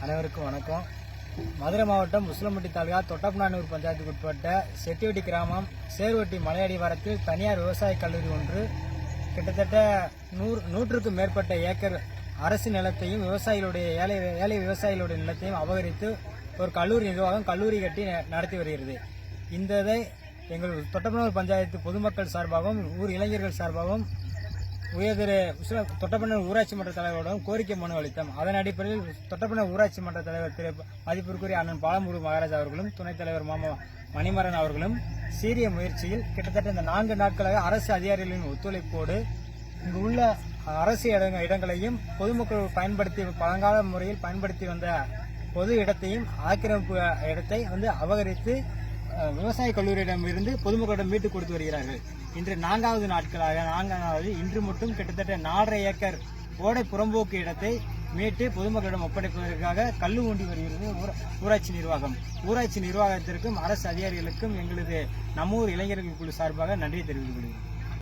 அனைவருக்கும் வணக்கம். மதுரை மாவட்டம் உசிலம்பட்டி தாலுகா தொட்டப்பநானூர் பஞ்சாயத்துக்கு உட்பட்ட செட்டிவெட்டி கிராமம் சேர்வட்டி மலையடிவாரத்தில் தனியார் விவசாய கல்லூரி ஒன்று கிட்டத்தட்ட 100க்கும் மேற்பட்ட ஏக்கர் அரசு நிலத்தையும் விவசாயிகளுடைய ஏழை விவசாயிகளுடைய நிலத்தையும் அபகரித்து ஒரு கல்லூரி நிர்வாகம் கல்லூரி கட்டி நடத்தி வருகிறது. இந்த இதை எங்கள் தொட்டப்பநானூர் பஞ்சாயத்து பொதுமக்கள் சார்பாகவும் ஊர் இளைஞர்கள் சார்பாகவும் உயர்திரு தொட்டப்பநானூர் ஊராட்சி மன்ற தலைவரிடம் கோரிக்கை மனு அளித்தோம். அதன் அடிப்படையில் தொட்டப்பநானூர் ஊராட்சி மன்ற தலைவர் திரு மதிப்பிற்குரிய அண்ணன் பாலமுரு மகாராஜ் அவர்களும் துணைத் தலைவர் மாமா மணிமாறன் அவர்களும் சீரிய முயற்சியில் கிட்டத்தட்ட இந்த 4 நாட்களாக அரசு அதிகாரிகளின் ஒத்துழைப்போடு இங்கு உள்ள அரசு இடங்களையும் பொதுமக்கள் பயன்படுத்தி பழங்கால முறையில் பயன்படுத்தி வந்த பொது இடத்தையும் ஆக்கிரமிப்பு இடத்தை அபகரித்து விவசாய கல்லூரியிடமிருந்து பொதுமக்களிடம் மீட்டுக் கொடுத்து வருகிறார்கள். இன்று 4வது நாட்களாக இன்று மட்டும் கிட்டத்தட்ட 4.5 ஏக்கர் ஓடை புறம்போக்கு இடத்தை மீட்டு பொதுமக்களிடம் ஒப்படைப்பதற்காக கல்லு ஊண்டி வருகிறது ஊராட்சி நிர்வாகம். ஊராட்சி நிர்வாகத்திற்கும் அரசு அதிகாரிகளுக்கும் எங்களது நம்ம ஊர் இளைஞர்கள் குழு சார்பாக நன்றி தெரிவித்துக் கொள்கிறோம்.